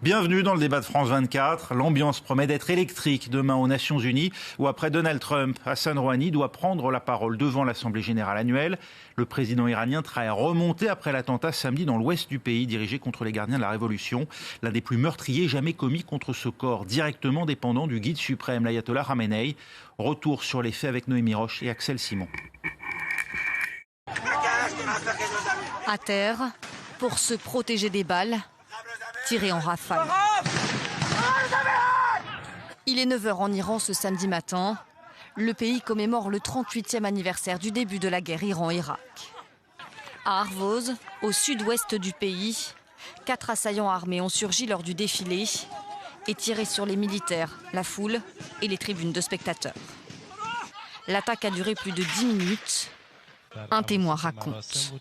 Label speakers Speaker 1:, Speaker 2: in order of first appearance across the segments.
Speaker 1: Bienvenue dans le débat de France 24. L'ambiance promet d'être électrique demain aux Nations Unies, où après Donald Trump, Hassan Rouhani doit prendre la parole devant l'Assemblée générale annuelle. Le président iranien travaille à remonter après l'attentat samedi dans l'ouest du pays, dirigé contre les gardiens de la Révolution. L'un des plus meurtriers jamais commis contre ce corps, directement dépendant du guide suprême, l'ayatollah Khamenei. Retour sur les faits avec Noémie Roche et Axel Simon.
Speaker 2: À terre, pour se protéger des balles, tiré en rafale. Il est 9h en Iran ce samedi matin. Le pays commémore le 38e anniversaire du début de la guerre Iran-Irak. À Arvoz, au sud-ouest du pays, 4 assaillants armés ont surgi lors du défilé et tiré sur les militaires, la foule et les tribunes de spectateurs. L'attaque a duré plus de 10 minutes. Un témoin raconte.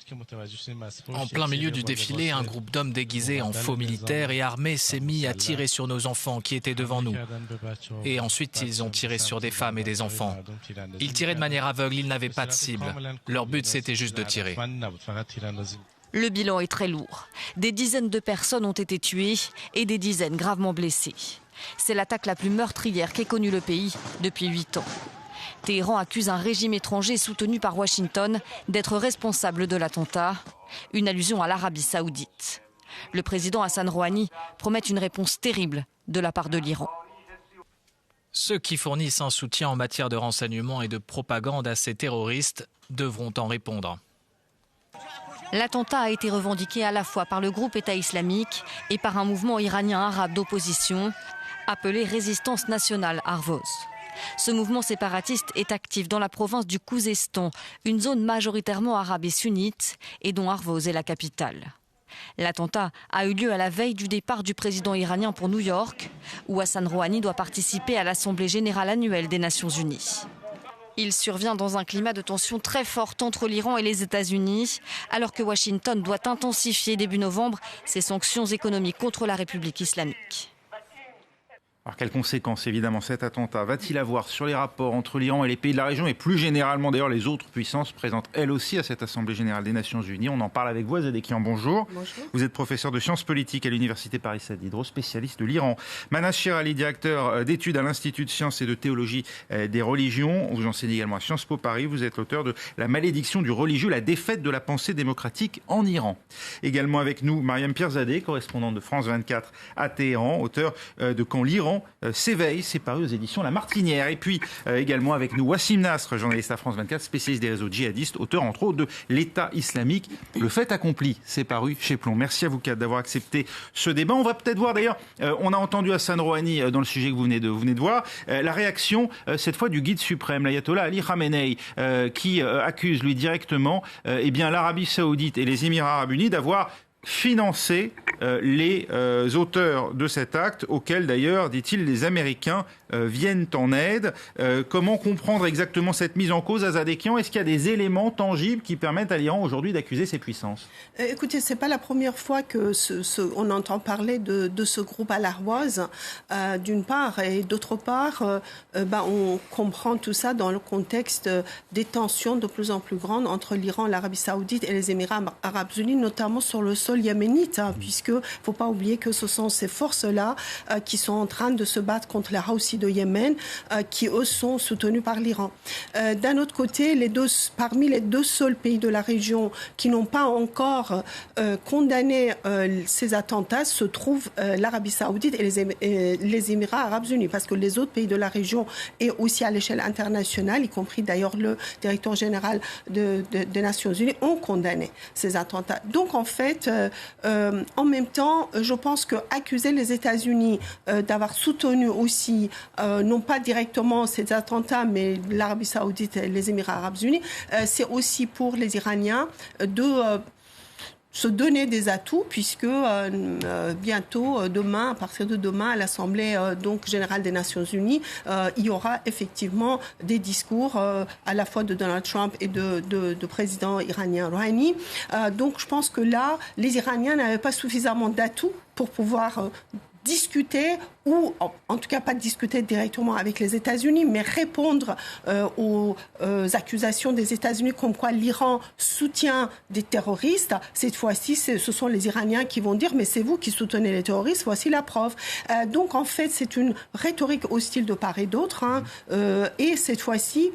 Speaker 3: En plein milieu du défilé, un groupe d'hommes déguisés en faux militaires et armés s'est mis à tirer sur nos enfants qui étaient devant nous. Et ensuite, ils ont tiré sur des femmes et des enfants. Ils tiraient de manière aveugle, ils n'avaient pas de cible. Leur but, c'était juste de tirer.
Speaker 2: Le bilan est très lourd. Des dizaines de personnes ont été tuées et des dizaines gravement blessées. C'est l'attaque la plus meurtrière qu'ait connue le pays depuis 8 ans. Téhéran accuse un régime étranger soutenu par Washington d'être responsable de l'attentat, une allusion à l'Arabie saoudite. Le président Hassan Rouhani promet une réponse terrible de la part de l'Iran.
Speaker 3: Ceux qui fournissent un soutien en matière de renseignement et de propagande à ces terroristes devront en répondre.
Speaker 2: L'attentat a été revendiqué à la fois par le groupe État islamique et par un mouvement iranien arabe d'opposition appelé Résistance nationale Arvoz. Ce mouvement séparatiste est actif dans la province du Khouzestan, une zone majoritairement arabe et sunnite, et dont Arvoz est la capitale. L'attentat a eu lieu à la veille du départ du président iranien pour New York, où Hassan Rouhani doit participer à l'Assemblée générale annuelle des Nations Unies. Il survient dans un climat de tension très forte entre l'Iran et les États-Unis, alors que Washington doit intensifier début novembre ses sanctions économiques contre la République islamique.
Speaker 1: Alors quelles conséquences évidemment cet attentat va-t-il avoir sur les rapports entre l'Iran et les pays de la région et plus généralement d'ailleurs les autres puissances présentes elles aussi à cette Assemblée générale des Nations Unies. On en parle avec vous, Azadekian, bonjour.
Speaker 4: Bonjour.
Speaker 1: Vous êtes professeur de sciences politiques à l'Université Paris-Sade Diderot, spécialiste de l'Iran. Manas Shirali, directeur d'études à l'Institut de sciences et de théologie des religions. Vous enseignez également à Sciences Po Paris. Vous êtes l'auteur de La malédiction du religieux, la défaite de la pensée démocratique en Iran. Également avec nous Mariam Pirzadeh, correspondante de France 24 à Téhéran, auteur de Quand l'Iran s'éveille, c'est paru aux éditions La Martinière. Et puis également avec nous Wassim Nasr, journaliste à France 24, spécialiste des réseaux djihadistes, auteur entre autres de L'État islamique, le fait accompli, c'est paru chez Plomb. Merci à vous quatre d'avoir accepté ce débat. On va peut-être voir d'ailleurs, on a entendu Hassan Rouhani dans le sujet que vous venez de voir, la réaction cette fois du guide suprême, l'ayatollah Ali Khamenei, qui accuse lui directement l'Arabie saoudite et les Émirats arabes unis d'avoir financer les auteurs de cet acte, auxquels d'ailleurs, dit-il, les Américains viennent en aide. Comment comprendre exactement cette mise en cause, Azadekian? Est-ce qu'il y a des éléments tangibles qui permettent à l'Iran aujourd'hui d'accuser ces puissances?
Speaker 4: Écoutez, c'est pas la première fois que on entend parler de ce groupe à l'Arvoise, d'une part, et d'autre part, on comprend tout ça dans le contexte des tensions de plus en plus grandes entre l'Iran, l'Arabie saoudite et les Émirats arabes unis, notamment sur le sol yéménite, puisque faut pas oublier que ce sont ces forces-là qui sont en train de se battre contre les Houthis de Yémen, qui eux sont soutenus par l'Iran. D'un autre côté, parmi les deux seuls pays de la région qui n'ont pas encore condamné ces attentats se trouvent l'Arabie saoudite et les Émirats arabes unis, parce que les autres pays de la région et aussi à l'échelle internationale, y compris d'ailleurs le directeur général des Nations unies, ont condamné ces attentats. Donc en fait, en même temps, je pense qu'accuser les États-Unis d'avoir soutenu aussi, non pas directement ces attentats, mais l'Arabie saoudite et les Émirats arabes unis, c'est aussi pour les Iraniens de se donner des atouts, puisque bientôt, demain, à partir de demain, à l'Assemblée générale des Nations Unies, il y aura effectivement des discours à la fois de Donald Trump et de président iranien Rouhani. Donc je pense que là, les Iraniens n'avaient pas suffisamment d'atouts pour pouvoir discuter ou en tout cas pas discuter directement avec les États-Unis, mais répondre aux accusations des États-Unis comme quoi l'Iran soutient des terroristes. Cette fois-ci, ce sont les Iraniens qui vont dire mais c'est vous qui soutenez les terroristes, voici la preuve. Donc en fait, c'est une rhétorique hostile de part et d'autre. Et cette fois-ci,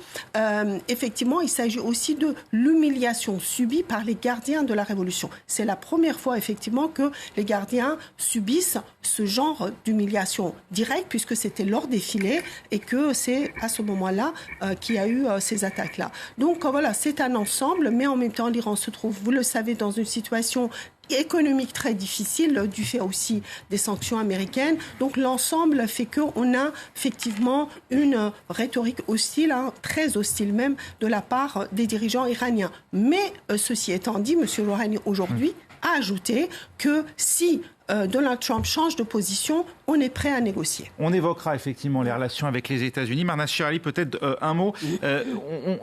Speaker 4: effectivement, il s'agit aussi de l'humiliation subie par les gardiens de la révolution. C'est la première fois effectivement que les gardiens subissent ce genre d'humiliation directe, puisque c'était leur défilé et que c'est à ce moment-là qu'il y a eu ces attaques-là. Donc voilà, c'est un ensemble, mais en même temps, l'Iran se trouve, vous le savez, dans une situation économique très difficile, du fait aussi des sanctions américaines. Donc l'ensemble fait qu'on a effectivement une rhétorique hostile, très hostile même, de la part des dirigeants iraniens. Mais ceci étant dit, M. Rouhani aujourd'hui a ajouté que si Donald Trump change de position, on est prêt à négocier.
Speaker 1: On évoquera effectivement les relations avec les États-Unis. Marna Shirali, peut-être un mot.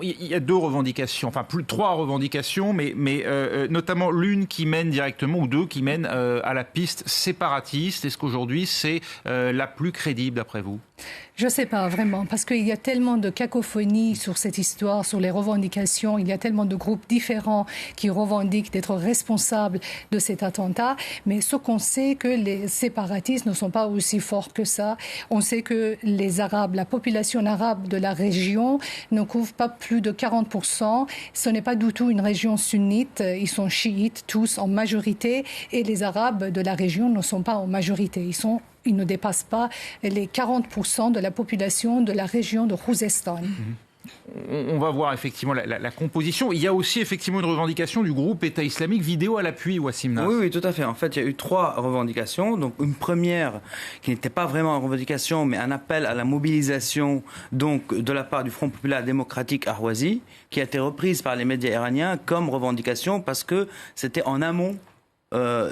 Speaker 1: Il y a deux revendications, enfin trois revendications, mais notamment l'une qui mène directement, ou deux qui mènent à la piste séparatiste. Est-ce qu'aujourd'hui c'est la plus crédible d'après vous ?
Speaker 5: Je ne sais pas vraiment, parce qu'il y a tellement de cacophonie sur cette histoire, sur les revendications. Il y a tellement de groupes différents qui revendiquent d'être responsables de cet attentat. Mais ce qu'on sait, que les séparatistes ne sont pas aussi forts que ça. On sait que les Arabes, la population arabe de la région ne couvre pas plus de 40%. Ce n'est pas du tout une région sunnite. Ils sont chiites tous en majorité. Et les Arabes de la région ne sont pas en majorité. Ils ne dépassent pas les 40% de la population de la région de Khouzestan.
Speaker 1: On va voir effectivement la composition. Il y a aussi effectivement une revendication du groupe État islamique, vidéo à l'appui, Wassim Nasr.
Speaker 6: Oui, tout à fait. En fait, il y a eu trois revendications. Donc, une première qui n'était pas vraiment une revendication, mais un appel à la mobilisation donc, de la part du Front populaire démocratique Ahwazi, qui a été reprise par les médias iraniens comme revendication parce que c'était en amont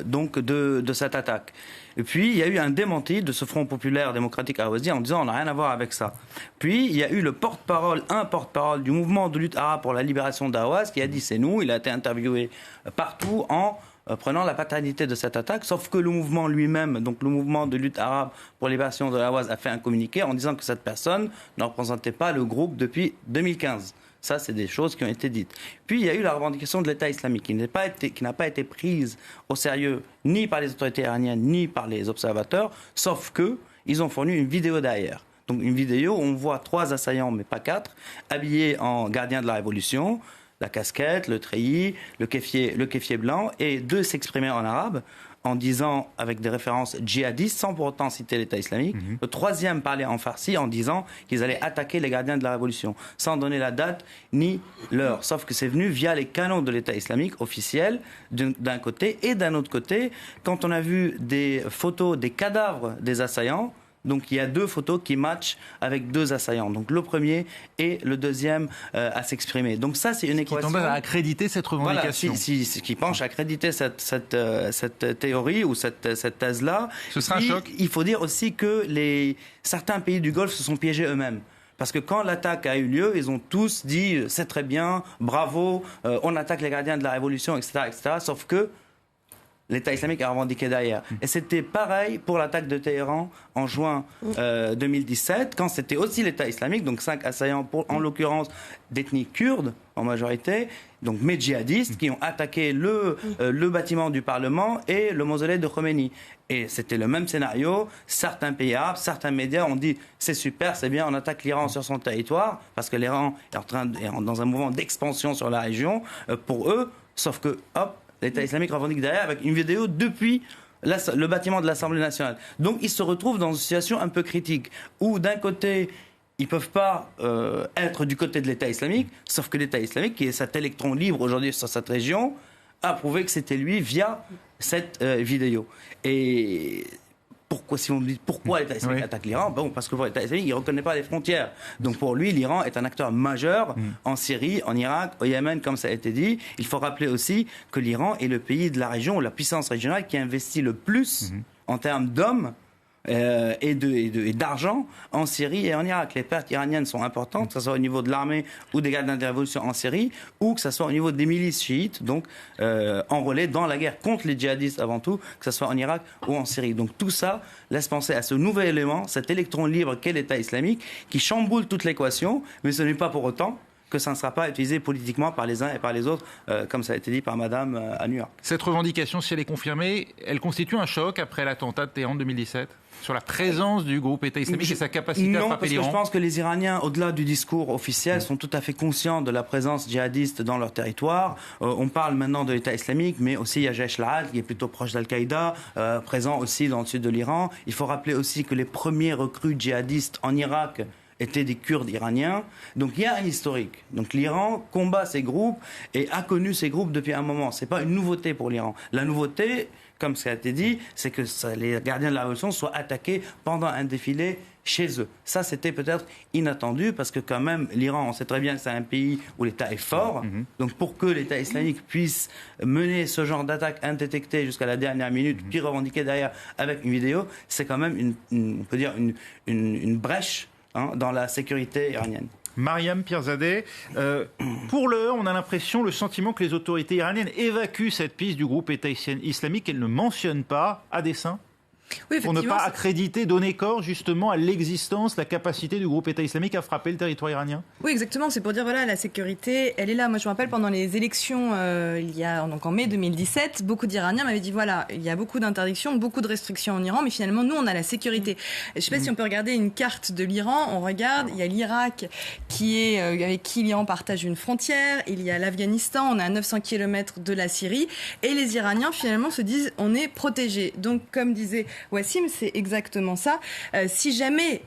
Speaker 6: donc de cette attaque. Et puis, il y a eu un démenti de ce Front populaire démocratique Ahwazi en disant on n'a rien à voir avec ça. Puis, il y a eu un porte-parole du mouvement de lutte arabe pour la libération d'Ahwaz qui a dit c'est nous. Il a été interviewé partout en prenant la paternité de cette attaque, sauf que le mouvement lui-même, donc le mouvement de lutte arabe pour la libération de Ahwaz, a fait un communiqué en disant que cette personne ne représentait pas le groupe depuis 2015. Ça, c'est des choses qui ont été dites. Puis, il y a eu la revendication de l'État islamique qui n'a pas été prise au sérieux ni par les autorités iraniennes ni par les observateurs, sauf qu'ils ont fourni une vidéo derrière. Donc, une vidéo où on voit 3 assaillants, mais pas 4, habillés en gardiens de la Révolution, la casquette, le treillis, le kéfier blanc, et 2 s'exprimer en arabe, en disant, avec des références djihadistes, sans pour autant citer l'État islamique. Le 3e parlait en farsi en disant qu'ils allaient attaquer les gardiens de la Révolution, sans donner la date ni l'heure. Sauf que c'est venu via les canaux de l'État islamique officiels, d'un côté, et d'un autre côté, quand on a vu des photos des cadavres des assaillants, donc il y a 2 photos qui matchent avec 2 assaillants. Donc le premier et le deuxième à s'exprimer. Donc ça, c'est une équation
Speaker 1: qui tend à accréditer cette revendication.
Speaker 6: Voilà, qui penche à accréditer cette théorie ou cette thèse-là.
Speaker 1: Ce sera un choc.
Speaker 6: Il faut dire aussi que certains pays du Golfe se sont piégés eux-mêmes. Parce que quand l'attaque a eu lieu, ils ont tous dit « c'est très bien, bravo, on attaque les gardiens de la Révolution, etc. etc. » Sauf que l'État islamique a revendiqué derrière. Et c'était pareil pour l'attaque de Téhéran en juin 2017, quand c'était aussi l'État islamique, donc 5 assaillants, en l'occurrence d'ethnie kurde en majorité, donc mais djihadistes, qui ont attaqué le bâtiment du Parlement et le mausolée de Khomeini. Et c'était le même scénario. Certains pays arabes, certains médias ont dit c'est super, c'est bien, on attaque l'Iran sur son territoire, parce que l'Iran est dans un mouvement d'expansion sur la région pour eux, sauf que, hop, l'État islamique revendique derrière avec une vidéo depuis le bâtiment de l'Assemblée nationale. Donc ils se retrouvent dans une situation un peu critique où d'un côté, ils ne peuvent pas être du côté de l'État islamique, sauf que l'État islamique, qui est cet électron libre aujourd'hui sur cette région, a prouvé que c'était lui via cette vidéo. Et si on me dit pourquoi l'État islamique attaque l'Iran, bon, parce que pour l'État islamique, il ne reconnaît pas les frontières. Donc pour lui, l'Iran est un acteur majeur en Syrie, en Irak, au Yémen, comme ça a été dit. Il faut rappeler aussi que l'Iran est le pays de la région, la puissance régionale qui investit le plus en termes d'hommes et d'argent en Syrie et en Irak. Les pertes iraniennes sont importantes, que ce soit au niveau de l'armée ou des gardiens de révolution en Syrie, ou que ce soit au niveau des milices chiites, donc enrôlées dans la guerre contre les djihadistes avant tout, que ce soit en Irak ou en Syrie. Donc tout ça laisse penser à ce nouvel élément, cet électron libre qu'est l'État islamique, qui chamboule toute l'équation, mais ce n'est pas pour autant que ça ne sera pas utilisé politiquement par les uns et par les autres, comme ça a été dit par Madame à New York.
Speaker 1: Cette revendication, si elle est confirmée, elle constitue un choc après l'attentat de Téhéran de 2017 sur la présence du groupe État islamique et sa capacité à frapper l'Iran?
Speaker 6: Non, parce que je pense que les Iraniens, au-delà du discours officiel, sont tout à fait conscients de la présence djihadiste dans leur territoire. On parle maintenant de l'État islamique, mais aussi il y a Jaish al-Adl, qui est plutôt proche d'Al-Qaïda, présent aussi dans le sud de l'Iran. Il faut rappeler aussi que les premiers recrues djihadistes en Irak étaient des Kurdes iraniens. Donc il y a un historique. Donc l'Iran combat ces groupes et a connu ces groupes depuis un moment. Ce n'est pas une nouveauté pour l'Iran. La nouveauté, comme ça a été dit, c'est que les gardiens de la révolution soient attaqués pendant un défilé chez eux. Ça, c'était peut-être inattendu parce que quand même, l'Iran, on sait très bien que c'est un pays où l'État est fort. Donc pour que l'État islamique puisse mener ce genre d'attaque indétectée jusqu'à la dernière minute, puis revendiquer derrière avec une vidéo, c'est quand même on peut dire une brèche dans la sécurité iranienne.
Speaker 1: Mariam Pirzadeh, pour l'heure, on a l'impression, le sentiment que les autorités iraniennes évacuent cette piste du groupe État islamique, qu'elles ne mentionnent pas à dessein,
Speaker 7: oui,
Speaker 1: pour ne pas accréditer, donner corps justement à l'existence, la capacité du groupe État islamique à frapper le territoire iranien.
Speaker 7: Oui, exactement. C'est pour dire, voilà, la sécurité, elle est là. Moi, je me rappelle, pendant les élections, donc en mai 2017, beaucoup d'Iraniens m'avaient dit, voilà, il y a beaucoup d'interdictions, beaucoup de restrictions en Iran, mais finalement, nous, on a la sécurité. Je ne sais pas si on peut regarder une carte de l'Iran. On regarde, il y a l'Irak avec qui l'Iran partage une frontière. Il y a l'Afghanistan, on est à 900 km de la Syrie. Et les Iraniens, finalement, se disent, on est protégés. Donc, comme disait Wassim, c'est exactement ça. Si jamais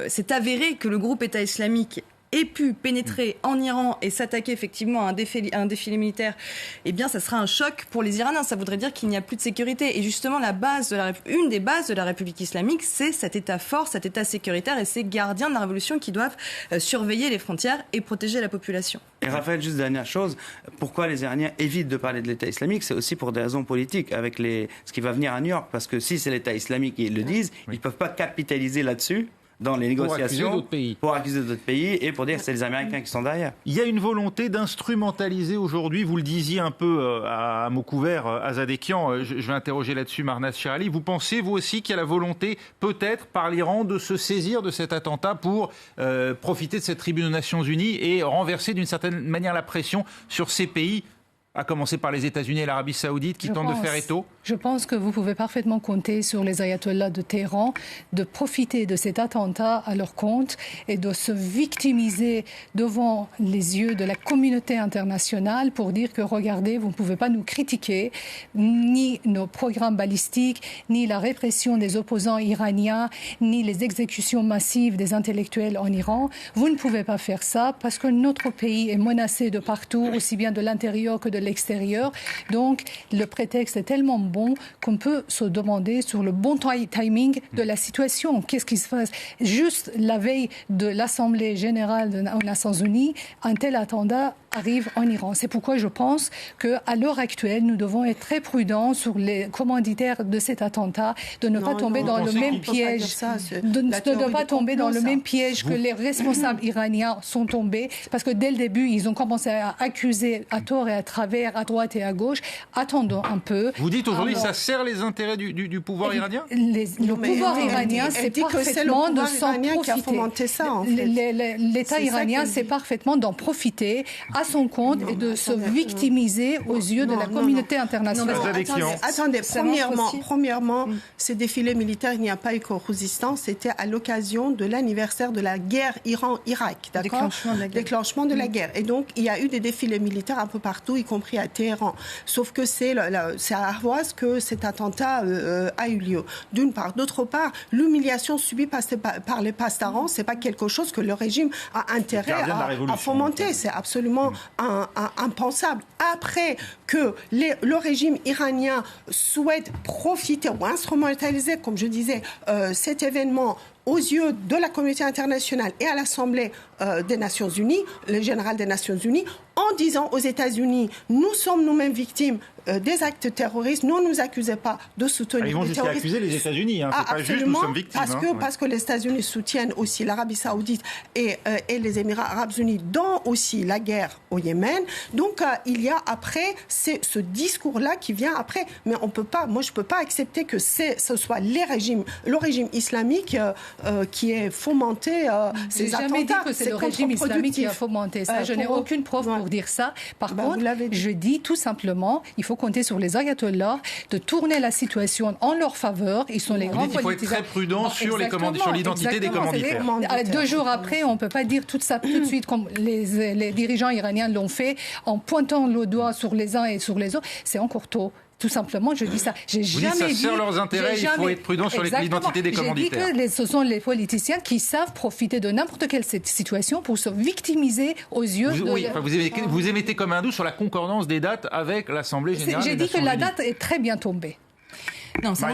Speaker 7: c'est avéré que le groupe État islamique ait pu pénétrer en Iran et s'attaquer effectivement à un défilé militaire, eh bien, ça sera un choc pour les Iraniens. Ça voudrait dire qu'il n'y a plus de sécurité. Et justement, une des bases de la République islamique, c'est cet État fort, cet État sécuritaire et ces gardiens de la révolution qui doivent surveiller les frontières et protéger la population.
Speaker 6: Et Raphaël, juste dernière chose, pourquoi les Iraniens évitent de parler de l'État islamique? C'est aussi pour des raisons politiques, avec ce qui va venir à New York, parce que si c'est l'État islamique qui le disent, ils ne peuvent pas capitaliser là-dessus dans les négociations pour accuser d'autres pays et pour dire que c'est les Américains qui sont derrière.
Speaker 1: Il y a une volonté d'instrumentaliser aujourd'hui, vous le disiez un peu à mots couverts, Azadekian, je vais interroger là-dessus Marnaz Sherali, vous pensez vous aussi qu'il y a la volonté peut-être par l'Iran de se saisir de cet attentat pour profiter de cette tribune aux Nations Unies et renverser d'une certaine manière la pression sur ces pays, à commencer par les États-Unis et l'Arabie Saoudite qui tentent de faire étau?
Speaker 5: Je pense que vous pouvez parfaitement compter sur les ayatollahs de Téhéran de profiter de cet attentat à leur compte et de se victimiser devant les yeux de la communauté internationale pour dire que regardez, vous ne pouvez pas nous critiquer, ni nos programmes balistiques, ni la répression des opposants iraniens, ni les exécutions massives des intellectuels en Iran. Vous ne pouvez pas faire ça parce que notre pays est menacé de partout, aussi bien de l'intérieur que de l'extérieur. Donc, le prétexte est tellement bon qu'on peut se demander sur le bon timing de la situation. Qu'est-ce qui se passe? Juste la veille de l'Assemblée générale des Nations Unies, un tel attentat arrive en Iran. C'est pourquoi je pense qu'à l'heure actuelle, nous devons être très prudents sur les commanditaires de cet attentat, de ne pas tomber dans le même piège, de ne pas tomber dans le même piège que les responsables iraniens sont tombés, parce que dès le début, ils ont commencé à accuser à tort et à travers, à droite et à gauche. Attendons un peu.
Speaker 1: Vous dites aujourd'hui que ça sert les intérêts du pouvoir iranien?
Speaker 5: Le pouvoir iranien, c'est parfaitement de s'en profiter. L'État iranien, c'est parfaitement d'en profiter à son compte et de se victimiser aux yeux de la communauté internationale.
Speaker 4: Attendez, premièrement, ces défilés militaires, il n'y a pas eu co-résistance, c'était à l'occasion de l'anniversaire de la guerre Iran-Irak, d'accord? Déclenchement de la guerre. Et donc, il y a eu des défilés militaires un peu partout, y compris à Téhéran. Sauf que c'est à Ahwaz que cet attentat a eu lieu. D'une part. D'autre part, l'humiliation subie par les pastarans, c'est pas quelque chose que le régime a intérêt à fomenter. C'est absolument impensable. Après que le régime iranien souhaite profiter ou instrumentaliser, comme je disais, cet événement aux yeux de la communauté internationale et à l'Assemblée des Nations Unies, le général des Nations Unies, en disant aux États-Unis, nous sommes nous-mêmes victimes des actes terroristes, ne nous accusez pas de soutenir
Speaker 1: les terroristes. Ils vont jusqu'à accuser les États-Unis, c'est pas juste nous sommes victimes.
Speaker 4: Parce que les États-Unis soutiennent aussi l'Arabie Saoudite et les Émirats Arabes Unis dans aussi la guerre au Yémen. Donc il y a après ce discours-là qui vient après. Mais je ne peux pas accepter que ce soit le régime islamique qui ait fomenté ces attentats.
Speaker 5: Je n'ai jamais dit que c'est le régime islamique qui a fomenté ça. Je n'ai aucune preuve pour dire ça. Par contre, je dis tout simplement, il faut compter sur les ayatollahs de tourner la situation en leur faveur. Ils sont les grands politiciens.
Speaker 1: Il faut être très prudent sur l'identité des commanditaires.
Speaker 5: 2 jours après, on ne peut pas dire tout ça tout de suite comme les dirigeants iraniens l'ont fait en pointant le doigt sur les uns et sur les autres. C'est encore tôt. Tout simplement, je dis ça.
Speaker 1: Vous dites ça sert leurs intérêts, il faut être prudent sur l'identité des commanditaires.
Speaker 5: J'ai dit que ce sont les politiciens qui savent profiter de n'importe quelle situation pour se victimiser aux yeux
Speaker 1: vous émettez comme un doute sur la concordance des dates avec l'Assemblée générale des Nations Unies.
Speaker 5: J'ai dit que la date est très bien tombée.
Speaker 7: Non, ça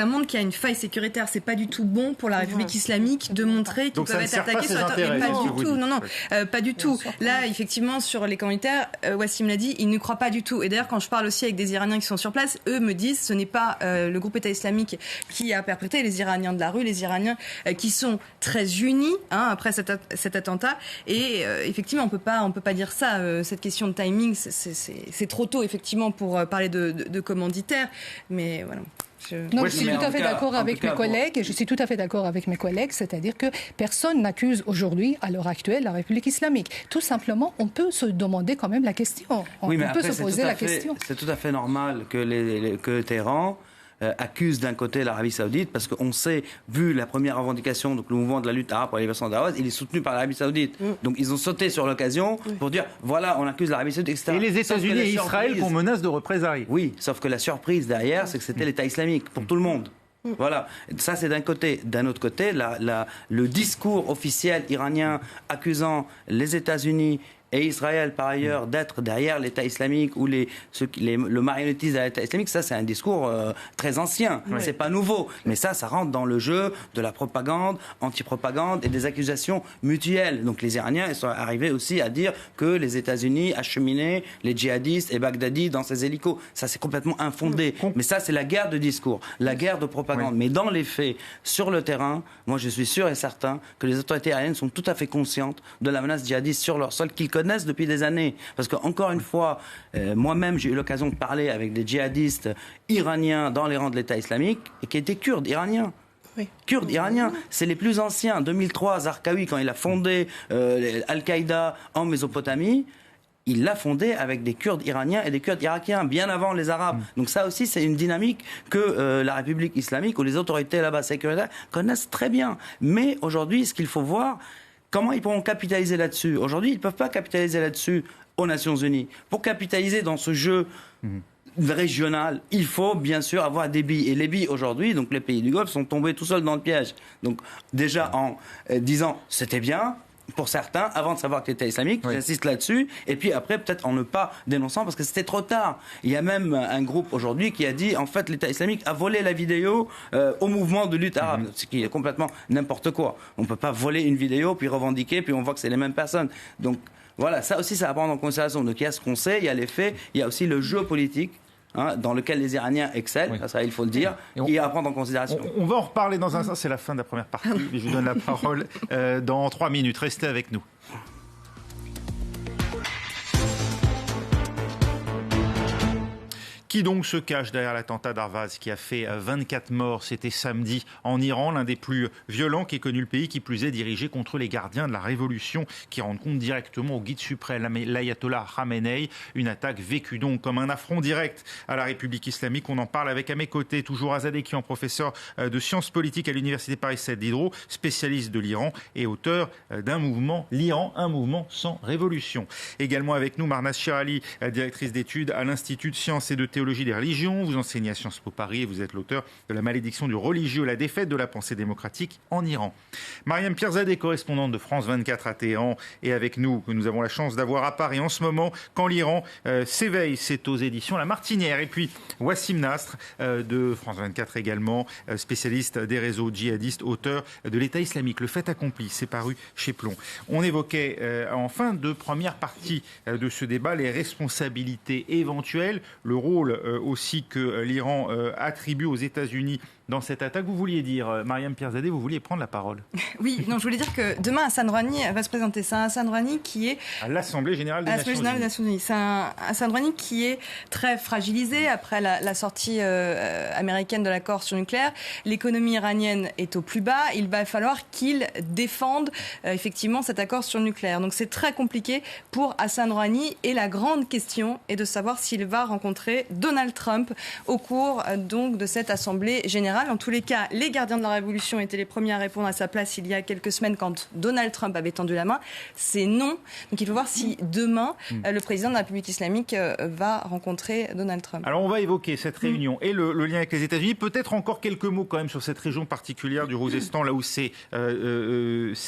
Speaker 7: montre qu'il y a une faille sécuritaire. C'est pas du tout bon pour la République islamique de montrer qu'ils peuvent être attaqués sur
Speaker 1: intérêts.
Speaker 7: Pas du tout. Pas du tout. Là, effectivement, sur les commanditaires, Wassim l'a dit, ils ne croient pas du tout. Et d'ailleurs, quand je parle aussi avec des Iraniens qui sont sur place, eux me disent, ce n'est pas le groupe État islamique qui a perpétré, les Iraniens de la rue, les Iraniens qui sont très unis après cet attentat. Et effectivement, on peut pas dire ça. Cette question de timing, c'est trop tôt effectivement pour parler de commanditaires. Mais voilà.
Speaker 5: Je suis tout à fait d'accord avec mes collègues. Je suis tout à fait d'accord avec mes collègues, c'est-à-dire que personne n'accuse aujourd'hui, à l'heure actuelle, la République islamique. Tout simplement, on peut se demander quand même la question. On peut se poser la question.
Speaker 6: C'est tout à fait normal que Téhéran accuse d'un côté l'Arabie Saoudite, parce qu'on sait, vu la première revendication, donc le mouvement de la lutte arabe pour la libération d'Ahwaz, il est soutenu par l'Arabie Saoudite. Donc ils ont sauté sur l'occasion pour dire, voilà, on accuse l'Arabie Saoudite, etc.
Speaker 1: Et les États-Unis et Israël font menace de représailles.
Speaker 6: Oui, sauf que la surprise derrière, c'est que c'était l'État islamique, pour tout le monde. Voilà, ça c'est d'un côté. D'un autre côté, le discours officiel iranien accusant les États-Unis et Israël, par ailleurs, d'être derrière l'État islamique ou le marionnettisme de l'État islamique, ça c'est un discours très ancien. C'est pas nouveau. Mais ça rentre dans le jeu de la propagande, anti-propagande et des accusations mutuelles. Donc les Iraniens, ils sont arrivés aussi à dire que les États-Unis acheminaient les djihadistes et Baghdadi dans ces hélicos. Ça c'est complètement infondé. Mais ça c'est la guerre de discours, la guerre de propagande. Mais dans les faits, sur le terrain, moi je suis sûr et certain que les autorités iraniennes sont tout à fait conscientes de la menace djihadiste sur leur sol qu'ils connaissent depuis des années. Parce qu'encore une fois, moi-même, j'ai eu l'occasion de parler avec des djihadistes iraniens dans les rangs de l'État islamique et qui étaient kurdes iraniens. Kurdes iraniens, c'est les plus anciens. En 2003, Zarqawi, quand il a fondé Al-Qaïda en Mésopotamie, il l'a fondé avec des Kurdes iraniens et des Kurdes irakiens, bien avant les Arabes. Donc ça aussi, c'est une dynamique que la République islamique ou les autorités là-bas sécuritaires connaissent très bien. Mais aujourd'hui, ce qu'il faut voir, comment ils pourront capitaliser là-dessus? Aujourd'hui, ils ne peuvent pas capitaliser là-dessus aux Nations Unies. Pour capitaliser dans ce jeu régional, il faut bien sûr avoir des billes. Et les billes aujourd'hui, donc les pays du Golfe, sont tombés tout seuls dans le piège. Donc déjà en disant c'était bien, pour certains, avant de savoir que l'État islamique, j'insiste là-dessus, et puis après peut-être en ne pas dénonçant parce que c'était trop tard. Il y a même un groupe aujourd'hui qui a dit en fait l'État islamique a volé la vidéo au mouvement de lutte arabe, ce qui est complètement n'importe quoi. On ne peut pas voler une vidéo puis revendiquer puis on voit que c'est les mêmes personnes. Donc voilà, ça aussi ça à prendre en considération. Donc il y a ce qu'on sait, il y a les faits, il y a aussi le jeu politique. Dans lequel les Iraniens excellent, ça il faut le dire, et à prendre en considération.
Speaker 1: On va en reparler dans un instant, c'est la fin de la première partie, mais je vous donne la parole dans 3 minutes. Restez avec nous. Qui donc se cache derrière l'attentat d'Arvaz qui a fait 24 morts? C'était samedi en Iran, l'un des plus violents qu'ait connu le pays, qui plus est dirigé contre les gardiens de la révolution qui rendent compte directement au guide suprême, l'ayatollah Khamenei. Une attaque vécue donc comme un affront direct à la République islamique. On en parle avec à mes côtés toujours Azad Ekian, professeur de sciences politiques à l'université Paris 7 Diderot, spécialiste de l'Iran et auteur d'un mouvement, l'Iran, un mouvement sans révolution. Également avec nous Marna Shirali, directrice d'études à l'Institut de sciences et de théologie théologie des religions, vous enseignez à Sciences Po Paris et vous êtes l'auteur de La malédiction du religieux, la défaite de la pensée démocratique en Iran. Mariam Pierzadeh, correspondante de France 24 à Téhéran, est avec nous, que nous avons la chance d'avoir à Paris en ce moment, quand l'Iran s'éveille. C'est aux éditions La Martinière. Et puis Wassim Nasr de France 24 également, spécialiste des réseaux djihadistes, auteur de l'État islamique, le fait accompli, c'est paru chez Plomb. On évoquait en fin de première partie de ce débat les responsabilités éventuelles, le rôle aussi que l'Iran attribue aux États-Unis dans cette attaque. Vous vouliez dire, Mariam Pierzadeh, vous vouliez prendre la parole.
Speaker 7: Oui, non, je voulais dire que demain, Hassan Rouhani va se présenter. C'est un Hassan Rouhani qui est...
Speaker 1: À l'Assemblée générale des Nations Unies.
Speaker 7: C'est un Hassan Rouhani qui est très fragilisé après la sortie américaine de l'accord sur le nucléaire. L'économie iranienne est au plus bas. Il va falloir qu'il défende effectivement cet accord sur le nucléaire. Donc c'est très compliqué pour Hassan Rouhani. Et la grande question est de savoir s'il va rencontrer Donald Trump au cours donc de cette Assemblée générale. En tous les cas, les gardiens de la Révolution étaient les premiers à répondre à sa place il y a quelques semaines quand Donald Trump avait tendu la main. C'est non. Donc il faut voir si demain, le président de la République islamique va rencontrer Donald Trump.
Speaker 1: Alors on va évoquer cette réunion et le lien avec les États-Unis. Peut-être encore quelques mots quand même sur cette région particulière du Rouzestan, là où s'est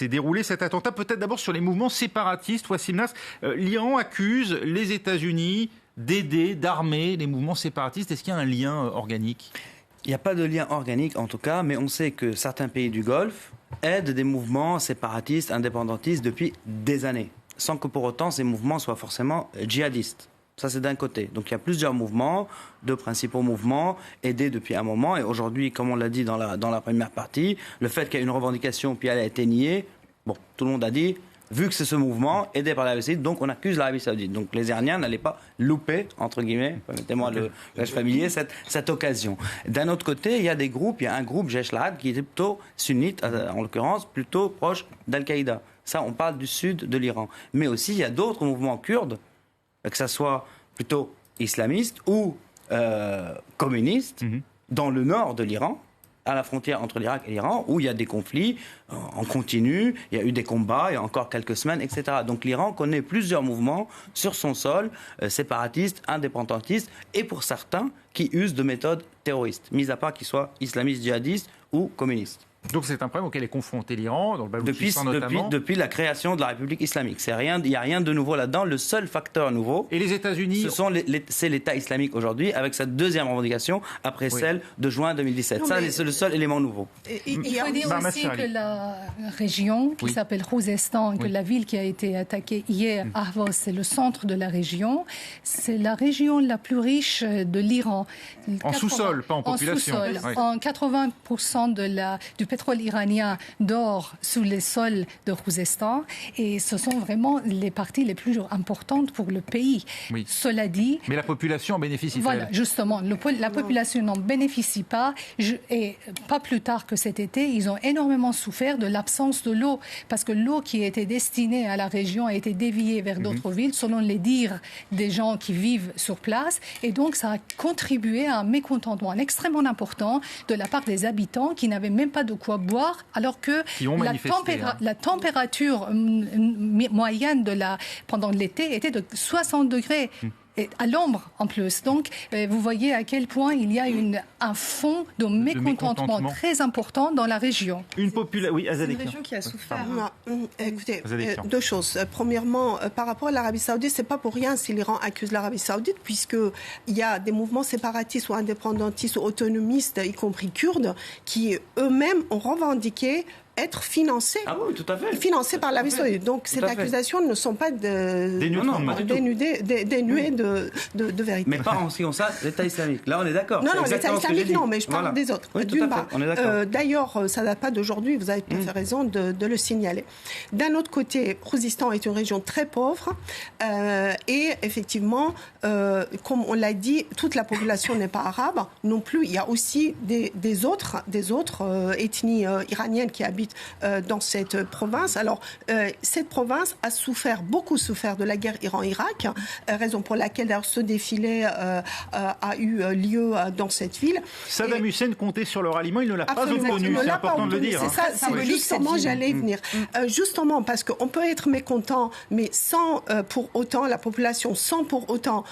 Speaker 1: déroulé cet attentat. Peut-être d'abord sur les mouvements séparatistes. Wassim Nasr, l'Iran accuse les États-Unis d'aider, d'armer les mouvements séparatistes. Est-ce qu'il y a un lien organique ?
Speaker 6: Il n'y a pas de lien organique en tout cas, mais on sait que certains pays du Golfe aident des mouvements séparatistes, indépendantistes depuis des années, sans que pour autant ces mouvements soient forcément djihadistes. Ça, c'est d'un côté. Donc il y a plusieurs mouvements, deux principaux mouvements, aidés depuis un moment. Et aujourd'hui, comme on l'a dit dans la première partie, le fait qu'il y ait une revendication puis elle a été niée, bon, tout le monde a dit... Vu que c'est ce mouvement aidé par l'Arabie Saoudite, donc on accuse l'Arabie Saoudite. Donc les Iraniens n'allaient pas louper, entre guillemets, permettez-moi le langage familier, cette occasion. D'un autre côté, il y a des groupes, il y a un groupe, Jaish al-Ahad, qui était plutôt sunnite, en l'occurrence, plutôt proche d'Al-Qaïda. Ça, on parle du sud de l'Iran. Mais aussi, il y a d'autres mouvements kurdes, que ce soit plutôt islamistes ou communistes, dans le nord de l'Iran, à la frontière entre l'Irak et l'Iran, où il y a des conflits en continu, il y a eu des combats il y a encore quelques semaines, etc. Donc l'Iran connaît plusieurs mouvements sur son sol, séparatistes, indépendantistes, et pour certains qui usent de méthodes terroristes, mis à part qu'ils soient islamistes, djihadistes ou communistes.
Speaker 1: Donc c'est un problème auquel est confronté l'Iran, dans le Baloutchistan notamment.
Speaker 6: Depuis la création de la République islamique. Il n'y a rien de nouveau là-dedans. Le seul facteur nouveau,
Speaker 1: et les États-Unis,
Speaker 6: c'est l'État islamique aujourd'hui, avec sa deuxième revendication, après celle de juin 2017. C'est le seul élément nouveau.
Speaker 5: Il faut dire aussi que la région qui s'appelle Rouzestan, que la ville qui a été attaquée hier, Ahvaz, c'est le centre de la région. C'est la région la plus riche de l'Iran.
Speaker 1: En sous-sol, pas en population.
Speaker 5: En sous-sol. En 80% du pétrole iranien dort sous les sols de Rouzestan, et ce sont vraiment les parties les plus importantes pour le pays.
Speaker 1: Oui.
Speaker 5: Cela dit...
Speaker 1: Mais la population en bénéficie.
Speaker 5: Voilà, justement, la population n'en bénéficie pas, et pas plus tard que cet été, ils ont énormément souffert de l'absence de l'eau, parce que l'eau qui était destinée à la région a été déviée vers d'autres villes, selon les dires des gens qui vivent sur place, et donc ça a contribué à un mécontentement extrêmement important de la part des habitants qui n'avaient même pas de quoi boire, alors que la température moyenne pendant l'été était de 60 degrés. Et à l'ombre en plus. Donc, vous voyez à quel point il y a un fond de mécontentement très important dans la région.
Speaker 7: C'est une région qui a souffert.
Speaker 4: Écoutez, deux choses. Premièrement, par rapport à l'Arabie Saoudite, c'est pas pour rien si l'Iran accuse l'Arabie Saoudite, puisqu'il y a des mouvements séparatistes ou indépendantistes ou autonomistes, y compris kurdes, qui eux-mêmes ont revendiqué être financés, par l'Arabie Saoudite. Donc ces accusations ne sont pas dénuées de vérité.
Speaker 6: Mais pas en ce qui concerne l'État islamique. Là, on est d'accord.
Speaker 4: Non, l'État islamique, non, mais je parle des autres.
Speaker 6: Oui, tout à fait, on est d'accord.
Speaker 4: D'ailleurs, ça ne date pas d'aujourd'hui, vous avez tout à fait raison de le signaler. D'un autre côté, Rouzestan est une région très pauvre et effectivement, comme on l'a dit, toute la population n'est pas arabe non plus. Il y a aussi des autres ethnies iraniennes qui habitent ensuite dans cette province. Alors, cette province a beaucoup souffert de la guerre Iran-Irak, raison pour laquelle d'ailleurs ce défilé a eu lieu dans cette ville.
Speaker 1: Saddam Hussein comptait sur le ralliement, il ne l'a pas obtenu, c'est important de le dire.
Speaker 4: C'est ça, c'est justement, j'allais y venir. Justement, parce qu'on peut être mécontent, mais sans pour autant, la population, sans pour autant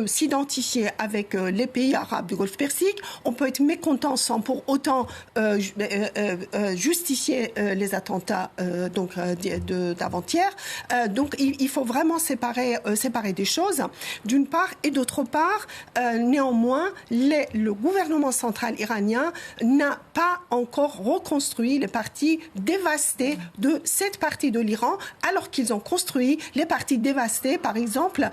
Speaker 4: s'identifier avec les pays arabes du Golfe Persique, on peut être mécontent sans pour autant justifier les attentats d'avant-hier. Donc il faut vraiment séparer des choses, d'une part, et d'autre part, néanmoins, le gouvernement central iranien n'a pas encore reconstruit les parties dévastées de cette partie de l'Iran, alors qu'ils ont construit les parties dévastées, par exemple,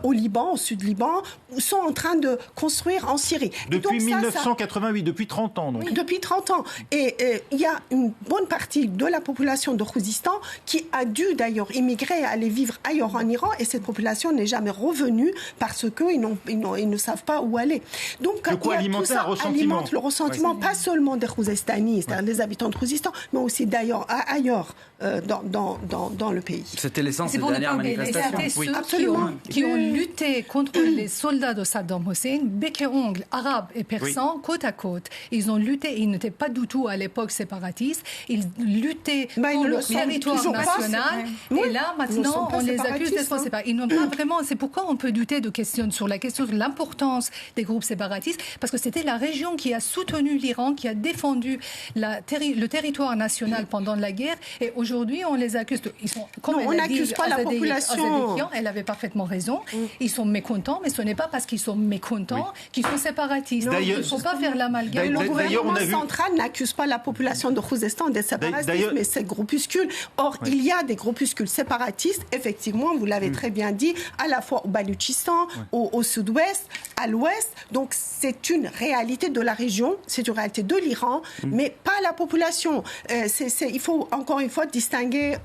Speaker 4: au Liban, au sud-Liban, sont en train de construire en Syrie.
Speaker 1: Depuis 1988, depuis 30 ans. Donc.
Speaker 4: Depuis 30 ans. Et il y a une bonne partie de la population de Khouzistan qui a dû d'ailleurs immigrer, aller vivre ailleurs en Iran, et cette population n'est jamais revenue parce qu'ils ne savent pas où aller. Donc,
Speaker 1: de quoi alimenter un ressentiment.
Speaker 4: Alimente le ressentiment, pas seulement des Khouzistanis, c'est-à-dire des habitants de Khouzistan, mais aussi d'ailleurs ailleurs dans le pays.
Speaker 6: C'était l'essence des dernières manifestations.
Speaker 5: C'était ceux qui ont lutté contre les soldats de Saddam Hussein, bec et ongles, arabes et persans, côte à côte. Ils ont lutté, ils n'étaient pas du tout à l'époque séparatistes, ils luttaient pour le territoire national, et là maintenant on les accuse d'être séparateurs. Ils n'ont pas vraiment, c'est pourquoi on peut douter sur la question de l'importance des groupes séparatistes, parce que c'était la région qui a soutenu l'Iran, qui a défendu le territoire national pendant la guerre, et aujourd'hui on les accuse ils sont, comme
Speaker 4: on n'accuse pas la population.
Speaker 5: Elle avait parfaitement raison, ils sont mécontents, mais ce n'est pas parce qu'ils sont mécontents qu'ils sont séparatistes. Il ne faut pas faire l'amalgame.
Speaker 4: Le gouvernement central n'accuse pas la population de Khouzestan d'être séparatiste, mais c'est groupuscules. Or, il y a des groupuscules séparatistes, effectivement, vous l'avez très bien dit, à la fois au Baloutchistan, au sud-ouest, à l'ouest. Donc, c'est une réalité de la région, c'est une réalité de l'Iran, mais pas la population. Il faut, encore une fois, distinguer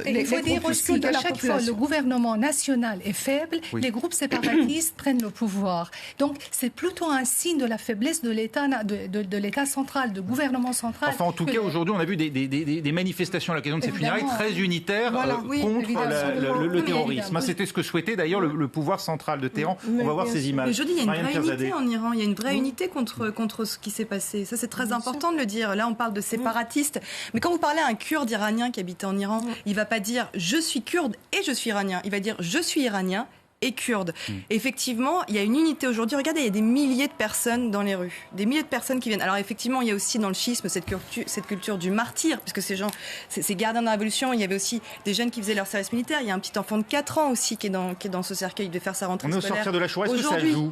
Speaker 4: les groupuscules de la population. Il faut dire aussi qu'à chaque fois,
Speaker 5: le gouvernement national est faible, les groupes séparatistes prennent le pouvoir. Donc, c'est plutôt un signe de la faiblesse de l'État central, de gouvernement central.
Speaker 1: Enfin, en tout cas, aujourd'hui, on a vu des manifestations à l'occasion de ces funérailles très unitaires contre le terrorisme. C'était ce que souhaitait d'ailleurs le pouvoir central de Téhéran. On va voir ces images.
Speaker 7: Mais je dis, il y a une vraie unité en Iran. Il y a une vraie unité contre ce qui s'est passé. Ça, c'est très important de le dire. Là, on parle de séparatistes. Mais quand vous parlez à un Kurde iranien qui habitait en Iran, il ne va pas dire « je suis kurde et je suis iranien ». Il va dire « je suis iranien ». Et kurdes. Effectivement, il y a une unité aujourd'hui. Regardez, il y a des milliers de personnes dans les rues. Des milliers de personnes qui viennent. Alors effectivement, il y a aussi dans le schisme cette culture du martyr, puisque ces gens, ces gardiens de la Révolution, il y avait aussi des jeunes qui faisaient leur service militaire. Il y a un petit enfant de 4 ans aussi qui est dans ce cercueil. Il devait faire sa rentrée scolaire.
Speaker 1: On est au sortir de la Shoah, est-ce que ça joue ?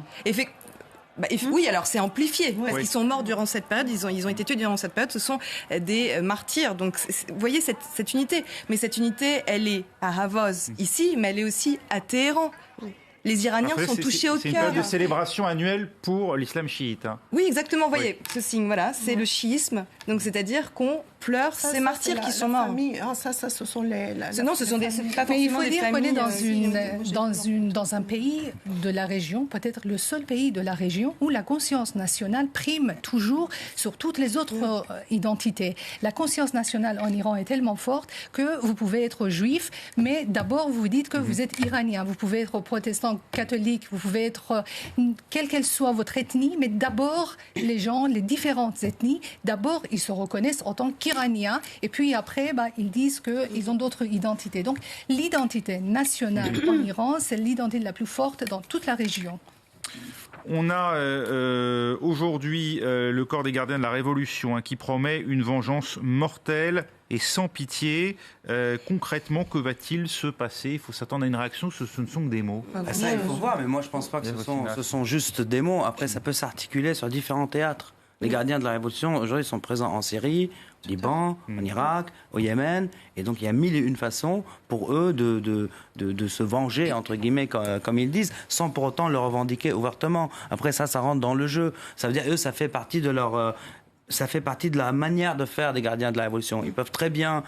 Speaker 7: Oui, alors c'est amplifié, parce qu'ils sont morts durant cette période, ils ont été tués durant cette période, ce sont des martyrs. Donc, vous voyez cette unité. Mais cette unité, elle est à Havoz, ici, mais elle est aussi à Téhéran. Les Iraniens sont touchés au cœur.
Speaker 1: C'est une période de célébration annuelle pour l'islam chiite.
Speaker 7: Oui, exactement. Vous voyez, ce signe, voilà, c'est le chiisme. Donc, c'est-à-dire qu'on pleure ces martyrs qui sont morts.
Speaker 4: Ce sont les...
Speaker 7: Non, ce sont des...
Speaker 5: Mais il faut dire qu'on est dans un pays de la région, peut-être le seul pays de la région, où la conscience nationale prime toujours sur toutes les autres identités. La conscience nationale en Iran est tellement forte que vous pouvez être juif, mais d'abord vous dites que vous êtes iranien. Vous pouvez être protestant, catholique, vous pouvez être, quelle qu'elle soit votre ethnie, mais d'abord les gens, les différentes ethnies, d'abord ils se reconnaissent en tant qu'iraniens, et puis après ils disent qu'ils ont d'autres identités. Donc l'identité nationale en Iran, c'est l'identité la plus forte dans toute la région.
Speaker 1: On a aujourd'hui le corps des gardiens de la Révolution qui promet une vengeance mortelle et sans pitié. Concrètement, que va-t-il se passer ? Il faut s'attendre à une réaction, ce ne sont que des mots.
Speaker 6: Ça, il faut voir, mais moi je ne pense pas que ce sont juste des mots. Après, ça peut s'articuler sur différents théâtres. Les gardiens de la Révolution, aujourd'hui, sont présents en Syrie, au Liban, en Irak, au Yémen. Et donc, il y a 1001 façons pour eux de se venger, entre guillemets, comme ils disent, sans pour autant le revendiquer ouvertement. Après, ça rentre dans le jeu. Ça veut dire, eux, ça fait partie de leur... ça fait partie de la manière de faire des gardiens de la Révolution. Ils peuvent très bien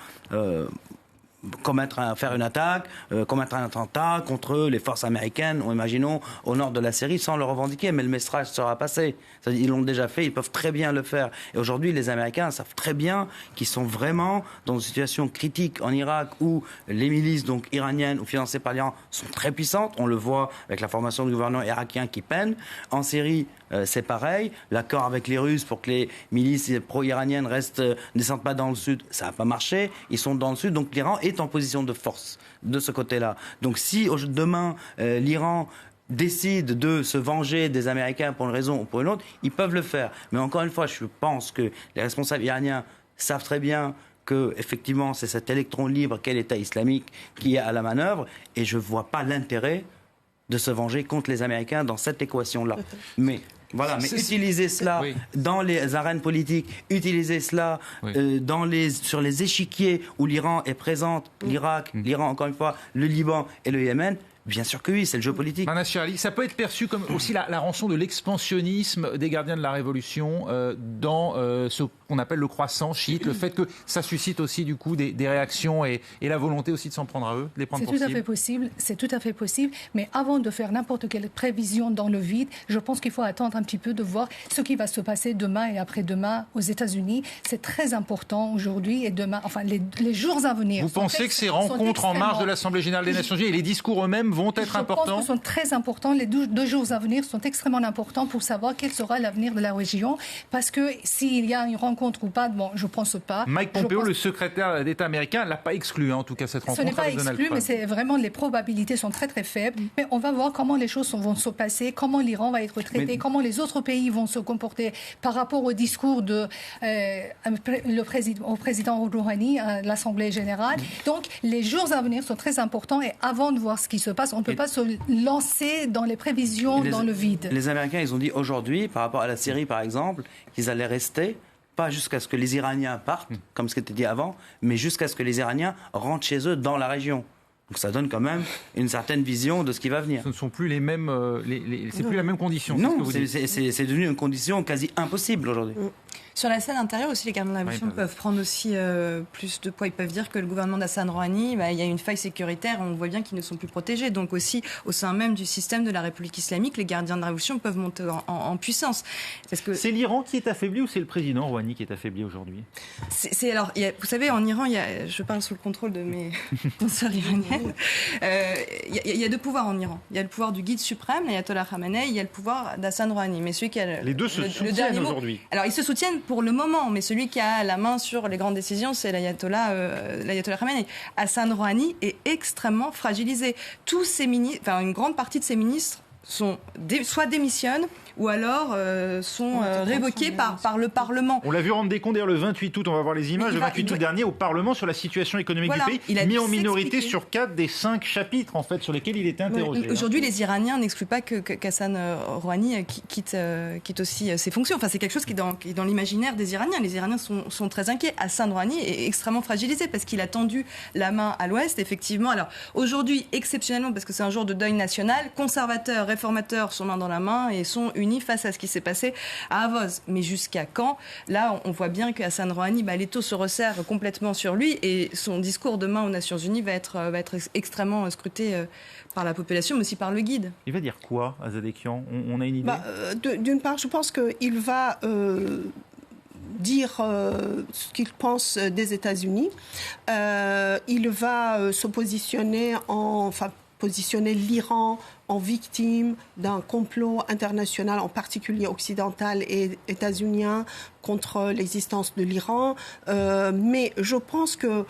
Speaker 6: faire une attaque, commettre un attentat contre les forces américaines, ou imaginons, au nord de la Syrie, sans le revendiquer, mais le message sera passé. C'est-à-dire, ils l'ont déjà fait, ils peuvent très bien le faire. Et aujourd'hui, les Américains savent très bien qu'ils sont vraiment dans une situation critique en Irak où les milices donc iraniennes ou financées par l'Iran sont très puissantes. On le voit avec la formation du gouvernement irakien qui peine. En Syrie, c'est pareil. L'accord avec les Russes pour que les milices pro-iraniennes ne descendent pas dans le sud, ça n'a pas marché. Ils sont dans le sud, donc l'Iran est en position de force de ce côté-là. Donc si demain l'Iran décide de se venger des Américains pour une raison ou pour une autre, ils peuvent le faire. Mais encore une fois, je pense que les responsables iraniens savent très bien que effectivement c'est cet électron libre qu'est l'État islamique qui est à la manœuvre, et je ne vois pas l'intérêt de se venger contre les Américains dans cette équation-là. Mais voilà, mais utiliser cela dans les arènes politiques, utiliser cela sur les échiquiers où l'Iran est présente, l'Irak, l'Iran encore une fois, le Liban et le Yémen. Bien sûr que oui, c'est le jeu politique.
Speaker 1: Mana Shir Ali, ça peut être perçu comme aussi la rançon de l'expansionnisme des gardiens de la Révolution dans ce qu'on appelle le croissant chiite, le fait que ça suscite aussi du coup des réactions et la volonté aussi de s'en prendre à eux, de les prendre pour cible.
Speaker 5: C'est tout à fait possible, mais avant de faire n'importe quelle prévision dans le vide, je pense qu'il faut attendre un petit peu de voir ce qui va se passer demain et après-demain aux États-Unis. C'est très important aujourd'hui et demain, enfin les jours à venir.
Speaker 1: Vous pensez que ces rencontres en marge de l'Assemblée générale des Nations Unies et les discours eux-mêmes vont être importants?
Speaker 5: Je pense qu'ils sont très importants. Les deux jours à venir sont extrêmement importants pour savoir quel sera l'avenir de la région. Parce que s'il y a une rencontre ou pas, bon, je ne pense pas.
Speaker 1: Mike Pompeo, le secrétaire d'État américain, ne l'a pas exclu, en tout cas, cette rencontre.
Speaker 5: Ce n'est pas exclu, mais c'est vraiment les probabilités sont très très faibles. Mais on va voir comment les choses vont se passer, comment l'Iran va être traité, comment les autres pays vont se comporter par rapport au discours au président Rouhani à l'Assemblée générale. Donc, les jours à venir sont très importants et avant de voir ce qui se passe, on ne peut pas se lancer dans les prévisions dans le vide.
Speaker 6: Les Américains, ils ont dit aujourd'hui, par rapport à la Syrie par exemple, qu'ils allaient rester, pas jusqu'à ce que les Iraniens partent, comme ce qui était dit avant, mais jusqu'à ce que les Iraniens rentrent chez eux dans la région. Donc ça donne quand même une certaine vision de ce qui va venir.
Speaker 1: Ce ne sont plus les mêmes, c'est plus la même condition.
Speaker 6: Non, c'est devenu une condition quasi impossible aujourd'hui.
Speaker 7: Sur la scène intérieure aussi, les gardiens de la Révolution peuvent prendre aussi plus de poids. Ils peuvent dire que le gouvernement d'Hassan Rouhani, il y a une faille sécuritaire, on voit bien qu'ils ne sont plus protégés. Donc aussi, au sein même du système de la République islamique, les gardiens de la Révolution peuvent monter en puissance. Parce que
Speaker 1: c'est l'Iran qui est affaibli ou c'est le président Rouhani qui est affaibli aujourd'hui?
Speaker 7: Alors, vous savez, en Iran, je parle sous le contrôle de mes consoeurs iraniennes, il y a deux pouvoirs en Iran. Il y a le pouvoir du guide suprême, l'ayatollah Khamenei, il y a le pouvoir d'Hassan Rouhani. Mais celui qui a
Speaker 1: les deux se soutiennent aujourd'hui.
Speaker 7: Alors, ils se soutiennent pour le moment, mais celui qui a la main sur les grandes décisions, c'est l'ayatollah Khamenei. Hassan Rouhani est extrêmement fragilisé. Tous ses ministres, une grande partie de ses ministres soit démissionnent ou alors sont révoqués par le Parlement.
Speaker 1: On l'a vu rendre des comptes d'ailleurs le 28 août, on va voir les images, le 28 août dernier au Parlement sur la situation économique du pays, mis en minorité sur 4 des 5 chapitres en fait sur lesquels il était interrogé.
Speaker 7: Aujourd'hui, les Iraniens n'excluent pas qu'Hassan Rouhani quitte aussi ses fonctions. Enfin, c'est quelque chose qui est dans l'imaginaire des Iraniens. Les Iraniens sont très inquiets. Hassan Rouhani est extrêmement fragilisé parce qu'il a tendu la main à l'Ouest, effectivement. Alors aujourd'hui, exceptionnellement, parce que c'est un jour de deuil national, conservateurs, réformateurs sont main dans la main et sont unis face à ce qui s'est passé à Ahvaz. Mais jusqu'à quand? Là, on voit bien que Hassan Rouhani, l'étau se resserre complètement sur lui et son discours demain aux Nations Unies va être extrêmement scruté par la population, mais aussi par le guide. Il
Speaker 1: va dire quoi, Azadekian? On a une idée?
Speaker 4: D'une part, je pense qu'il va dire ce qu'il pense des États-Unis. Il va se positionner positionner l'Iran en victime d'un complot international, en particulier occidental et états-unien, contre l'existence de l'Iran. Mais je pense que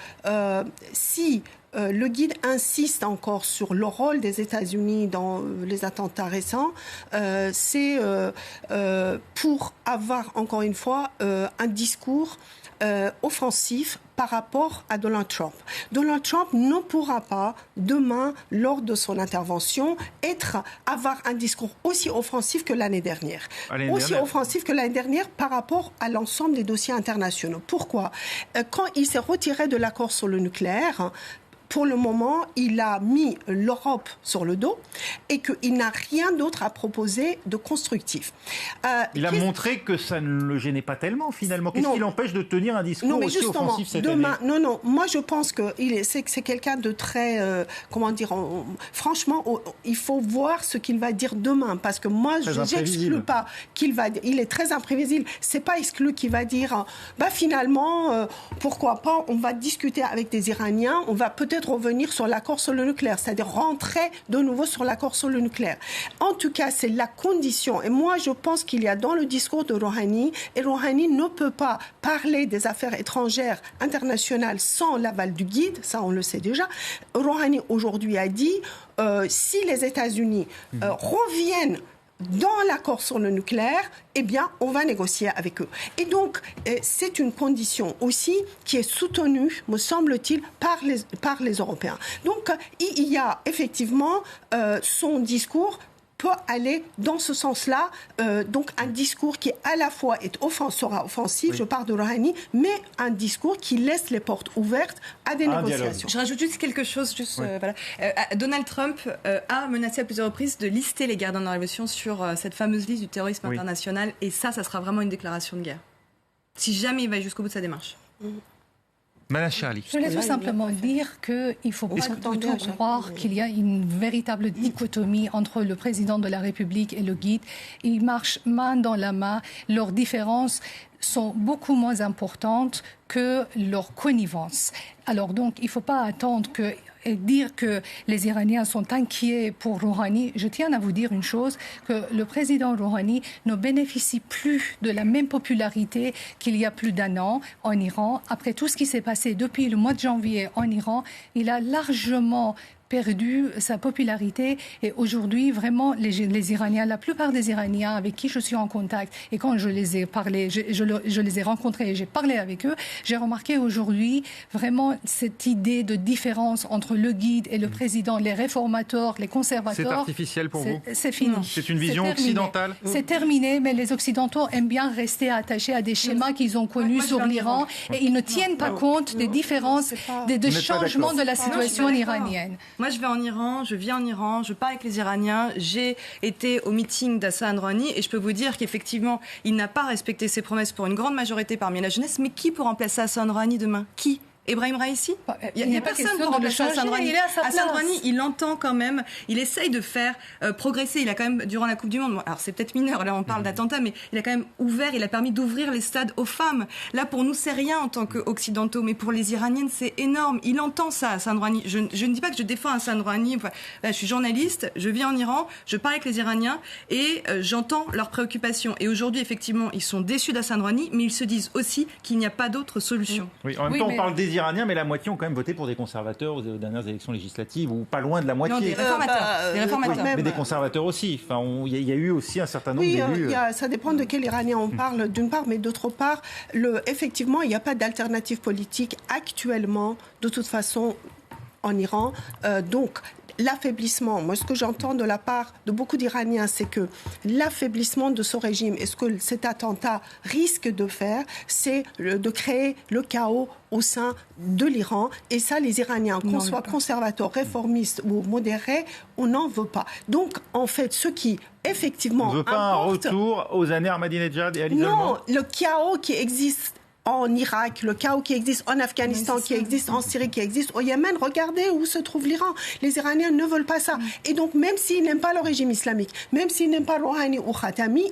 Speaker 4: si le guide insiste encore sur le rôle des États-Unis dans les attentats récents, c'est pour avoir, encore une fois, un discours offensif par rapport à Donald Trump. Donald Trump ne pourra pas, demain, lors de son intervention, avoir un discours aussi offensif que l'année dernière. Offensif que l'année dernière par rapport à l'ensemble des dossiers internationaux. Pourquoi? Quand il s'est retiré de l'accord sur le nucléaire, pour le moment, il a mis l'Europe sur le dos et qu'il n'a rien d'autre à proposer de constructif.
Speaker 1: Il a montré que ça ne le gênait pas tellement, finalement. Qu'est-ce qui l'empêche de tenir un discours aussi offensif cette année ?
Speaker 4: Non, moi je pense que c'est quelqu'un de très... franchement, il faut voir ce qu'il va dire demain, parce que moi, je n'exclus pas qu'il va dire... Il est très imprévisible. C'est pas exclu qu'il va dire, finalement, pourquoi pas, on va discuter avec des Iraniens, on va peut-être revenir sur l'accord sur le nucléaire, c'est-à-dire rentrer de nouveau sur l'accord sur le nucléaire. En tout cas, c'est la condition. Et moi, je pense qu'il y a dans le discours de Rouhani, et Rouhani ne peut pas parler des affaires étrangères internationales sans l'aval du guide, ça on le sait déjà. Rouhani aujourd'hui a dit, si les États-Unis reviennent dans l'accord sur le nucléaire, eh bien, on va négocier avec eux. Et donc, c'est une condition aussi qui est soutenue, me semble-t-il, par les Européens. Donc, il y a effectivement son discours peut aller dans ce sens-là, donc un discours qui à la fois sera offensif, je parle de Rouhani, mais un discours qui laisse les portes ouvertes à des négociations.
Speaker 7: Je rajoute juste quelque chose, Donald Trump a menacé à plusieurs reprises de lister les gardiens de la révolution sur cette fameuse liste du terrorisme international, et ça sera vraiment une déclaration de guerre. Si jamais il va jusqu'au bout de sa démarche.
Speaker 1: Madame Charlie.
Speaker 5: Je voulais tout simplement dire qu'il ne faut pas du tout croire qu'il y a une véritable dichotomie entre le président de la République et le guide. Ils marchent main dans la main. Leurs différences sont beaucoup moins importantes que leur connivence. Alors donc, il ne faut pas attendre et dire que les Iraniens sont inquiets pour Rouhani. Je tiens à vous dire une chose, que le président Rouhani ne bénéficie plus de la même popularité qu'il y a plus d'un an en Iran. Après tout ce qui s'est passé depuis le mois de janvier en Iran, il a largement perdu sa popularité, et aujourd'hui vraiment les Iraniens, la plupart des Iraniens avec qui je suis en contact, et quand je les ai parlé, je les ai rencontrés et j'ai parlé avec eux, j'ai remarqué aujourd'hui vraiment cette idée de différence entre le guide et le président, les réformateurs, les conservateurs.
Speaker 1: C'est artificiel pour vous ?
Speaker 5: C'est fini.
Speaker 1: C'est une vision occidentale ?
Speaker 5: C'est terminé, mais les Occidentaux aiment bien rester attachés à des schémas qu'ils ont connus sur l'Iran, et ils ne tiennent pas compte des différences, des changements de la situation iranienne.
Speaker 7: Moi, je vais en Iran, je vis en Iran, je parle avec les Iraniens, j'ai été au meeting d'Hassan Rouhani et je peux vous dire qu'effectivement, il n'a pas respecté ses promesses pour une grande majorité parmi la jeunesse. Mais qui peut remplacer Hassan Rouhani demain ? Qui ? Ebrahim Raïssi ? Il n'y a personne pour remplacer Hassan Rouhani. Hassan Rouhani, il entend quand même, il essaye de faire progresser. Il a quand même, durant la Coupe du Monde, alors c'est peut-être mineur, là on parle d'attentat, mais il a quand même ouvert, il a permis d'ouvrir les stades aux femmes. Là, pour nous, c'est rien en tant qu'occidentaux, mais pour les Iraniennes, c'est énorme. Il entend ça, Hassan Rouhani. Je ne dis pas que je défends Hassan Rouhani. Enfin, là, je suis journaliste, je vis en Iran, je parle avec les Iraniens et j'entends leurs préoccupations. Et aujourd'hui, effectivement, ils sont déçus d'Hassan Rouhani, mais ils se disent aussi qu'il n'y a pas d'autre solution.
Speaker 1: Oui, en même temps, on parle des Iraniens, mais la moitié ont quand même voté pour des conservateurs aux dernières élections législatives, ou pas loin de la moitié.
Speaker 7: Non, des réformateurs.
Speaker 1: Mais des conservateurs aussi. Enfin, il y a eu aussi un certain nombre d'élus.
Speaker 4: Ça dépend de quel Iranien on parle, d'une part, mais d'autre part, effectivement, il n'y a pas d'alternative politique actuellement, de toute façon, en Iran. Donc, l'affaiblissement, moi ce que j'entends de la part de beaucoup d'Iraniens, c'est que l'affaiblissement de ce régime et ce que cet attentat risque de faire, c'est de créer le chaos au sein de l'Iran. Et ça, les Iraniens, qu'on soit conservateurs, réformistes ou modérés, on n'en veut pas. Donc, en fait, ce qui, effectivement,
Speaker 1: on ne veut pas un retour aux années Ahmadinejad et à l'isolement ?
Speaker 4: Non, le chaos qui existe en Irak, le chaos qui existe en Afghanistan, qui existe en Syrie, qui existe au Yémen, regardez où se trouve l'Iran. Les Iraniens ne veulent pas ça. Et donc, même s'ils n'aiment pas le régime islamique, même s'ils n'aiment pas Rouhani ou Khamenei,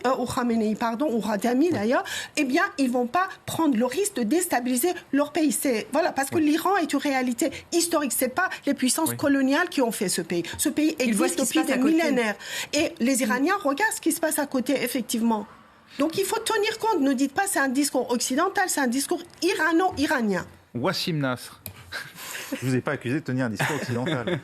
Speaker 4: ou Khatami d'ailleurs, eh bien, ils ne vont pas prendre le risque de déstabiliser leur pays. Voilà, parce que l'Iran est une réalité historique. Ce n'est pas les puissances coloniales qui ont fait ce pays. Ce pays existe depuis des millénaires. Et les Iraniens regardent ce qui se passe à côté, effectivement. Donc il faut tenir compte, ne dites pas c'est un discours occidental, c'est un discours irano-iranien.
Speaker 1: Wassim Nasr. Je ne vous ai pas accusé de tenir un discours occidental.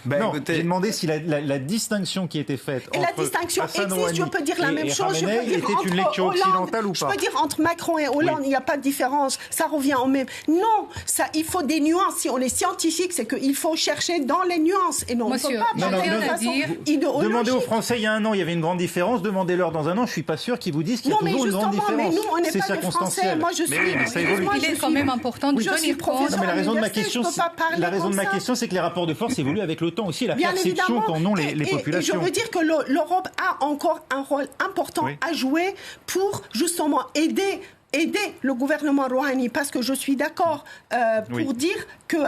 Speaker 1: Non, j'ai demandé si la distinction qui était faite entre
Speaker 4: la distinction
Speaker 1: Hassan
Speaker 4: existe,
Speaker 1: Rouhani
Speaker 4: je peux dire la même chose. Je peux dire
Speaker 1: était
Speaker 4: entre
Speaker 1: une lecture occidentale ou pas ?
Speaker 4: Je peux dire entre Macron et Hollande, il n'y a pas de différence. Ça revient au même. Non, il faut des nuances. Si on est scientifique, c'est qu'il faut chercher dans les nuances. Et non,
Speaker 5: Monsieur,
Speaker 4: on ne peut pas parler de façon idéologique.
Speaker 1: Demandez aux Français il y a un an, il y avait une grande différence. Demandez-leur dans un an, je ne suis pas sûr qu'ils vous disent qu'il y a toujours une grande différence.
Speaker 4: Mais nous, on n'est pas des Français. Moi, je suis...
Speaker 1: ça évolue.
Speaker 5: Il est quand même important de tenir compte.
Speaker 1: Mais la raison de ma question, question,
Speaker 4: je peux pas parler
Speaker 1: la raison
Speaker 4: comme
Speaker 1: de ma
Speaker 4: ça.
Speaker 1: question, c'est que les rapports de force évoluent avec le temps aussi, et la
Speaker 4: Bien
Speaker 1: perception qu'en ont les populations.
Speaker 4: Et je veux dire que l'Europe a encore un rôle important à jouer pour justement aider le gouvernement Rouhani, parce que je suis d'accord pour dire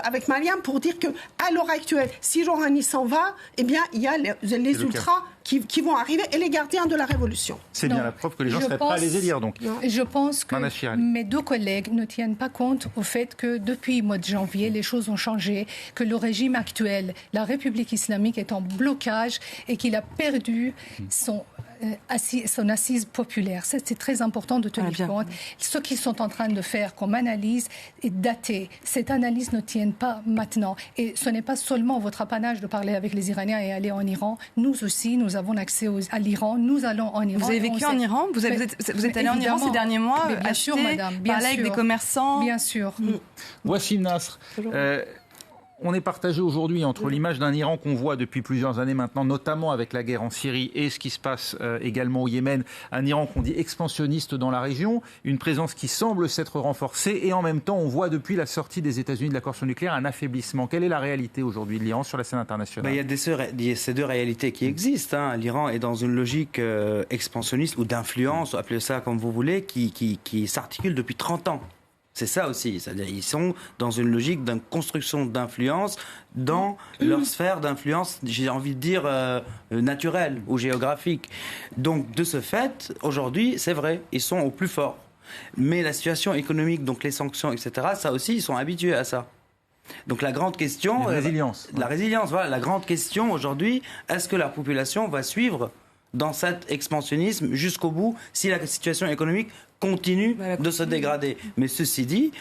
Speaker 4: avec Mariam, pour dire que à l'heure actuelle, si Rouhani s'en va, eh bien il y a les ultras qui vont arriver et les gardiens de la révolution.
Speaker 1: C'est bien la preuve que les gens seraient prêts à les élire, donc.
Speaker 5: Je pense que mes deux collègues ne tiennent pas compte au fait que depuis le mois de janvier, les choses ont changé, que le régime actuel, la République islamique, est en blocage et qu'il a perdu son assise populaire. C'est très important de tenir compte. Ce qu'ils sont en train de faire comme analyse est daté. Cette analyse ne tient pas maintenant. Et ce n'est pas seulement votre apanage de parler avec les Iraniens et aller en Iran. Nous aussi, nous avons accès à l'Iran. Nous allons en Iran.
Speaker 7: Vous avez vécu en Iran? Vous êtes allé en Iran ces derniers mois?
Speaker 5: Bien sûr, madame.
Speaker 7: Parler avec des commerçants?
Speaker 5: Bien sûr.
Speaker 1: Wassim Nasr. On est partagé aujourd'hui entre l'image d'un Iran qu'on voit depuis plusieurs années maintenant, notamment avec la guerre en Syrie et ce qui se passe également au Yémen, un Iran qu'on dit expansionniste dans la région, une présence qui semble s'être renforcée, et en même temps on voit depuis la sortie des États-Unis de l'accord sur le nucléaire un affaiblissement. Quelle est la réalité aujourd'hui de l'Iran sur la scène internationale?
Speaker 6: Il y a ces deux réalités qui existent. L'Iran est dans une logique expansionniste ou d'influence, appelez ça comme vous voulez, qui s'articule depuis 30 ans. C'est ça aussi, c'est-à-dire ils sont dans une logique d'une construction d'influence dans leur sphère d'influence, j'ai envie de dire naturelle ou géographique. Donc de ce fait, aujourd'hui, c'est vrai, ils sont au plus fort. Mais la situation économique, donc les sanctions, etc., ça aussi, ils sont habitués à ça. Donc la grande question...
Speaker 1: La résilience.
Speaker 6: La résilience, voilà. La grande question aujourd'hui, est-ce que la population va suivre dans cet expansionnisme jusqu'au bout si la situation économique continue de se dégrader. Mais ceci dit,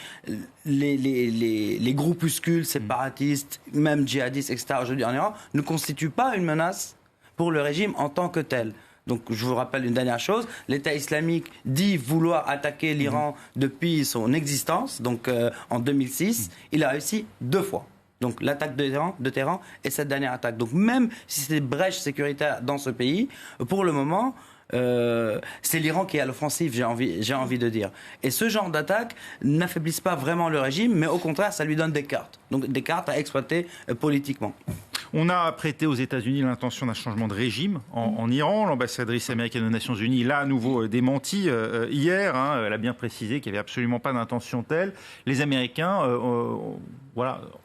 Speaker 6: les groupuscules séparatistes, même djihadistes, etc., aujourd'hui en Iran, ne constituent pas une menace pour le régime en tant que tel. Donc je vous rappelle une dernière chose, l'État islamique dit vouloir attaquer l'Iran depuis son existence, donc en 2006, il a réussi 2 fois. Donc l'attaque de Téhéran et cette dernière attaque. Donc même si c'est des brèches sécuritaires dans ce pays, pour le moment, c'est l'Iran qui est à l'offensive, j'ai envie de dire. Et ce genre d'attaque n'affaiblissent pas vraiment le régime, mais au contraire, ça lui donne des cartes. Donc des cartes à exploiter politiquement.
Speaker 1: On a prêté aux États-Unis l'intention d'un changement de régime en Iran. L'ambassadrice américaine aux Nations Unies l'a à nouveau démenti hier. Elle a bien précisé qu'il n'y avait absolument pas d'intention telle. Les Américains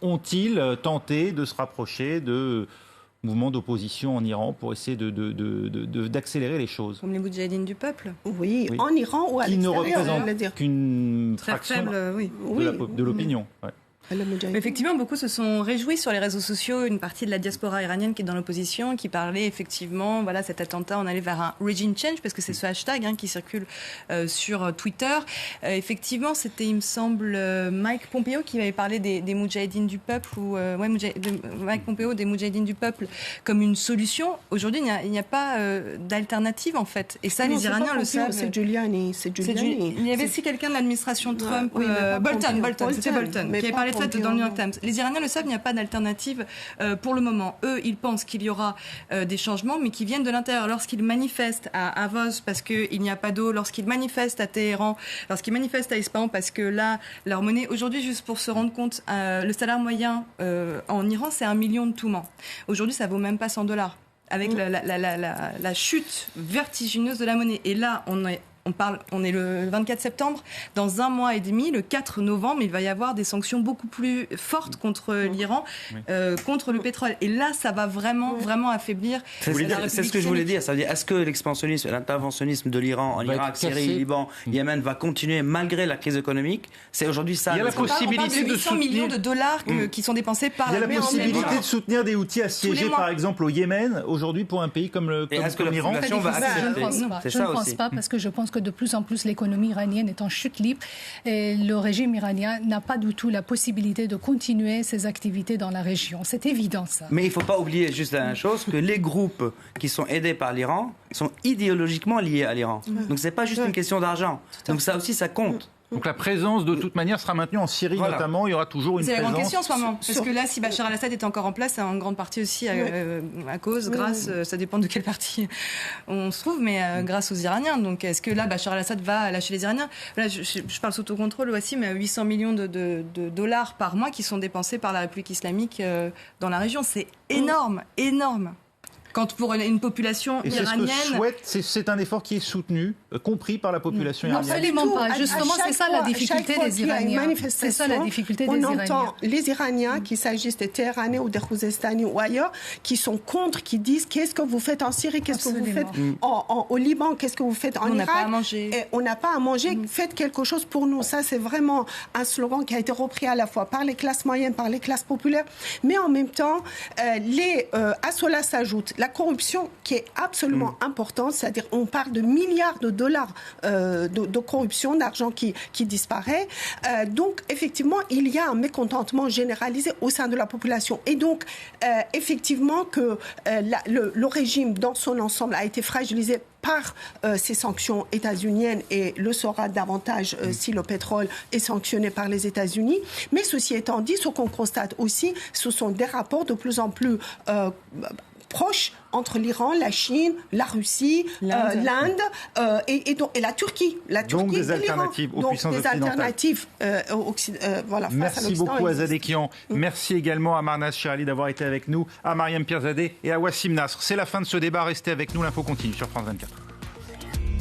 Speaker 1: ont-ils tenté de se rapprocher de mouvements d'opposition en Iran pour essayer d'accélérer les choses?
Speaker 7: Comme les Moudjahidines du peuple?
Speaker 4: Oui, en Iran ou à l'extérieur.
Speaker 1: Qui ne représentent qu'une fraction de l'opinion. Ouais.
Speaker 7: Effectivement, beaucoup se sont réjouis sur les réseaux sociaux, une partie de la diaspora iranienne qui est dans l'opposition, qui parlait effectivement, cet attentat, on allait vers un regime change, parce que c'est ce hashtag qui circule sur Twitter. Effectivement, c'était, il me semble, Mike Pompeo qui avait parlé des Moudjahidines du peuple, Mike Pompeo des Moudjahidines du peuple comme une solution. Aujourd'hui, il n'y a pas d'alternative, en fait. Et ça, les Iraniens le savent.
Speaker 4: C'est Giuliani.
Speaker 7: Il y avait aussi quelqu'un de l'administration Trump, Bolton, c'était Bolton, qui avait parlé dans le New York Times. Les Iraniens le savent, il n'y a pas d'alternative pour le moment. Eux, ils pensent qu'il y aura des changements, mais qui viennent de l'intérieur. Lorsqu'ils manifestent à Avos parce qu'il n'y a pas d'eau, lorsqu'ils manifestent à Téhéran, lorsqu'ils manifestent à Ispahan parce que là, leur monnaie, aujourd'hui, juste pour se rendre compte, le salaire moyen en Iran, c'est 1 million de toumans. Aujourd'hui, ça vaut même pas $100. Avec la chute vertigineuse de la monnaie. Et là, on est le 24 septembre, dans 1 mois et demi, le 4 novembre, il va y avoir des sanctions beaucoup plus fortes contre l'Iran, contre le pétrole. Et là, ça va vraiment affaiblir.
Speaker 6: C'est ce que je voulais dire. Ça veut dire, est-ce que l'expansionnisme, l'interventionnisme de l'Iran en Irak, Syrie, Liban, Yémen va continuer malgré la crise économique? C'est aujourd'hui ça.
Speaker 1: Il y a la possibilité
Speaker 7: de 800 millions de dollars qui sont dépensés par
Speaker 1: la possibilité de soutenir des outils assiégés, par exemple, au Yémen, aujourd'hui, pour un pays comme l'Iran.
Speaker 5: Je ne pense pas, parce que je pense que de plus en plus l'économie iranienne est en chute libre et le régime iranien n'a pas du tout la possibilité de continuer ses activités dans la région. C'est évident ça.
Speaker 6: Mais il ne faut pas oublier juste la chose, que les groupes qui sont aidés par l'Iran sont idéologiquement liés à l'Iran. Donc ce n'est pas juste une question d'argent. Donc ça aussi, ça compte.
Speaker 1: Donc la présence, de toute manière, sera maintenue en Syrie notamment. Il y aura toujours une présence.
Speaker 7: C'est la grande question en ce moment. Parce que là, si Bachar al-Assad est encore en place, c'est en grande partie aussi à cause, grâce, ça dépend de quel parti on se trouve, mais grâce aux Iraniens. Donc est-ce que là, Bachar al-Assad va lâcher les Iraniens? Là, je parle sous contrôle aussi, mais 800 millions de dollars par mois qui sont dépensés par la République islamique dans la région. C'est énorme, énorme. Quand pour une population iranienne...
Speaker 1: C'est un effort qui est soutenu, compris par la population iranienne.
Speaker 5: Non, absolument pas. Justement, c'est ça la difficulté des Iraniens. C'est ça la difficulté des Iraniens.
Speaker 4: On entend les Iraniens, qu'il s'agisse des Téhéranais ou des Khouzestani ou ailleurs, qui sont contre, qui disent qu'est-ce que vous faites en Syrie, qu'est-ce que vous faites au Liban, qu'est-ce que vous faites en Irak.
Speaker 7: On n'a pas à manger.
Speaker 4: Et on n'a pas à manger, faites quelque chose pour nous. Ça, c'est vraiment un slogan qui a été repris à la fois par les classes moyennes, par les classes populaires, mais en même temps, à cela s'ajoute la corruption qui est absolument importante, c'est-à-dire on parle de milliards de dollars de corruption, d'argent qui disparaît. Donc effectivement, il y a un mécontentement généralisé au sein de la population. Et donc effectivement que le régime dans son ensemble a été fragilisé par ces sanctions états-uniennes et le sera davantage si le pétrole est sanctionné par les États-Unis. Mais ceci étant dit, ce qu'on constate aussi, ce sont des rapports de plus en plus proches entre l'Iran, la Chine, la Russie, l'Inde et la Turquie.
Speaker 1: Donc des alternatives aux puissances occidentales.
Speaker 4: Des alternatives voilà,
Speaker 1: Merci beaucoup à Zadekian. Merci également à Marnaz Shirali d'avoir été avec nous, à Mariam Pirzadeh et à Wassim Nasr. C'est la fin de ce débat. Restez avec nous, l'info continue sur France 24.